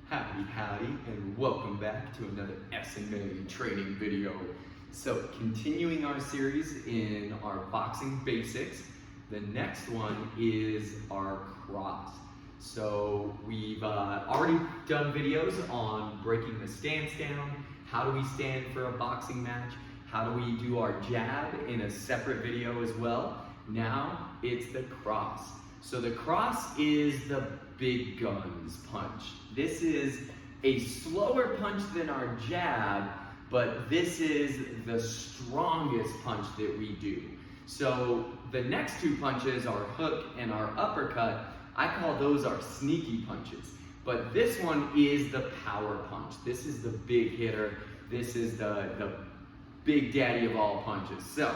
Howdy, and welcome back to another SMA training video. So, continuing our series in our boxing basics, the next one is our cross. So, we've already done videos on breaking the stance down, how do we stand for a boxing match, how do we do our jab in a separate video as well. Now, it's the cross. So the cross is the big guns punch. This is a slower punch than our jab, but this is the strongest punch that we do. So the next two punches, our hook and our uppercut, I call those our sneaky punches. But this one is the power punch. This is the big hitter. This is the big daddy of all punches. So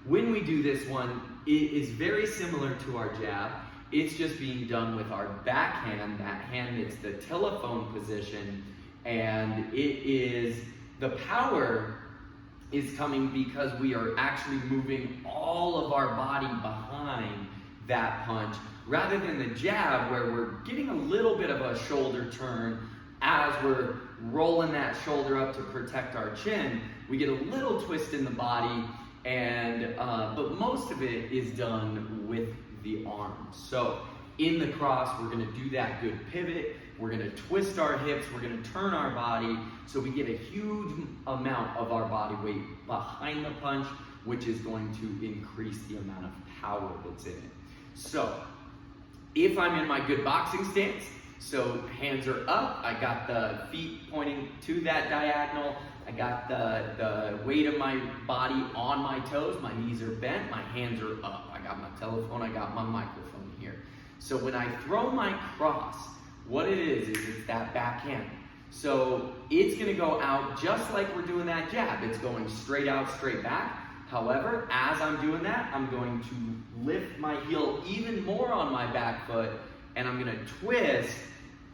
when we do this one, it is very similar to our jab. It's just being done with our backhand, that hand that's the telephone position, and the power is coming because we are actually moving all of our body behind that punch, rather than the jab where we're getting a little bit of a shoulder turn as we're rolling that shoulder up to protect our chin. We get a little twist in the body, but most of it is done with the arms. So in the cross, we're gonna do that good pivot, we're gonna twist our hips, we're gonna turn our body, so we get a huge amount of our body weight behind the punch, which is going to increase the amount of power that's in it. So if I'm in my good boxing stance, so hands are up, I got the feet pointing to that diagonal, I got the weight of my body on my toes, my knees are bent, my hands are up. I got my telephone, I got my microphone here. So when I throw my cross, what it is it's that backhand. So it's gonna go out just like we're doing that jab. It's going straight out, straight back. However, as I'm doing that, I'm going to lift my heel even more on my back foot, and I'm gonna twist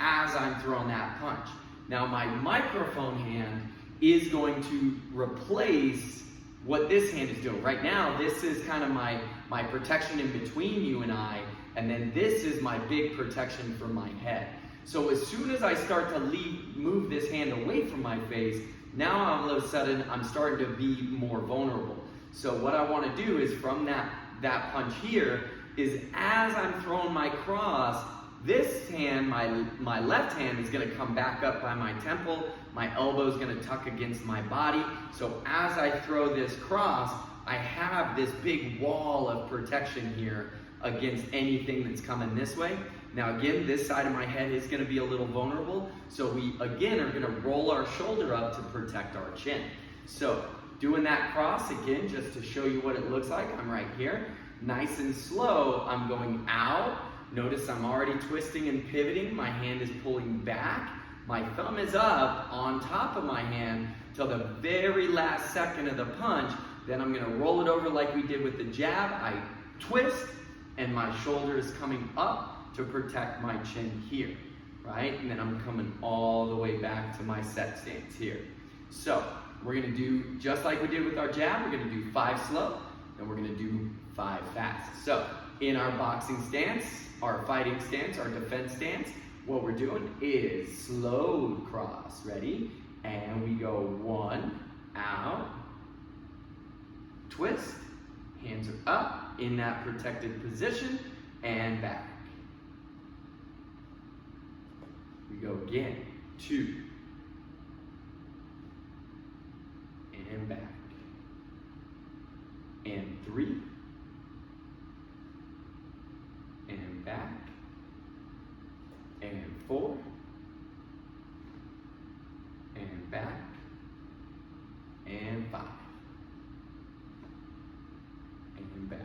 as I'm throwing that punch. Now my microphone hand is going to replace what this hand is doing. Right now, this is kind of my protection in between you and I, and then this is my big protection for my head. So as soon as I start to move this hand away from my face, now all of a sudden I'm starting to be more vulnerable. So what I want to do is from that punch here, is as I'm throwing my cross, this hand, my left hand, is going to come back up by my temple. My elbow is going to tuck against my body. So as I throw this cross, I have this big wall of protection here against anything that's coming this way. Now again, this side of my head is going to be a little vulnerable. So we again are going to roll our shoulder up to protect our chin. So doing that cross again, just to show you what it looks like, I'm right here. Nice and slow, I'm going out. Notice I'm already twisting and pivoting. My hand is pulling back. My thumb is up on top of my hand till the very last second of the punch. Then I'm gonna roll it over like we did with the jab. I twist, and my shoulder is coming up to protect my chin here, right? And then I'm coming all the way back to my set stance here. So we're gonna do just like we did with our jab. We're gonna do 5 slow, and we're gonna do 5 fast. So in our boxing stance, our fighting stance, our defense stance, what we're doing is slow cross. Ready? And we go 1, out, twist, hands are up in that protected position, and back. We go again, 2, and back, and 3, and back, and 4, and back, and 5, and back.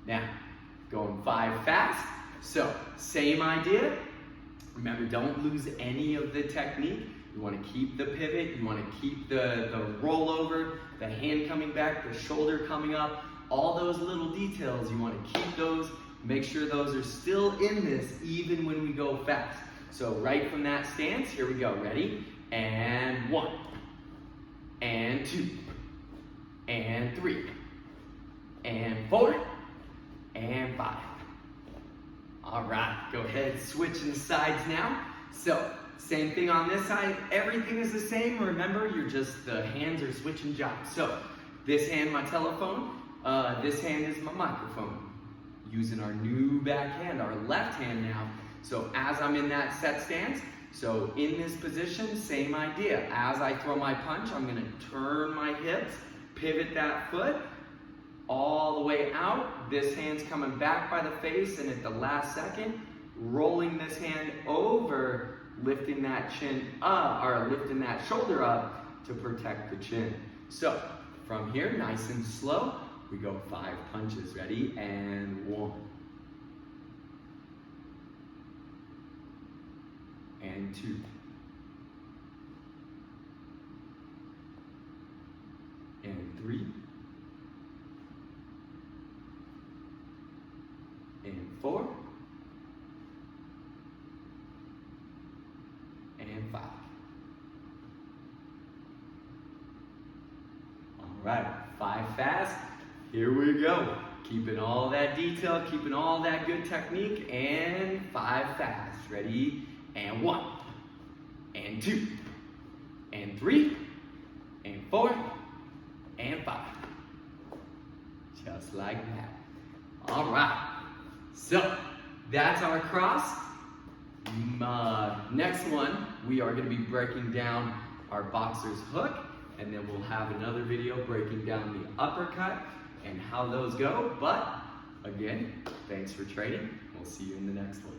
Now, going 5 fast. So, same idea. Remember, don't lose any of the technique. You want to keep the pivot, you want to keep the rollover, the hand coming back, the shoulder coming up. All those little details, you want to keep those, make sure those are still in this even when we go fast. So right from that stance, here we go, ready? And 1, and 2, and 3, and 4, and 5. All right, go ahead, switching sides now. So, same thing on this side. Everything is the same. Remember, the hands are switching jobs. So, this hand, my telephone. This hand is my microphone. Using our new back hand, our left hand now. So, as I'm in that set stance, so in this position, same idea. As I throw my punch, I'm going to turn my hips, pivot that foot all the way out. This hand's coming back by the face, and at the last second, rolling this hand over, lifting that chin up, or lifting that shoulder up to protect the chin. So from here, nice and slow, we go 5 punches. Ready? And 1. And 2. And 3. And 4. And 5. All right, 5 fast. Here we go. Keeping all that detail, keeping all that good technique, and 5 fast. Ready? And 1. And 2. And 3. And 4. And 5. Just like that. All right. So, that's our cross. Next one, we are going to be breaking down our boxer's hook, and then we'll have another video breaking down the uppercut and how those go. But, again, thanks for training. We'll see you in the next one.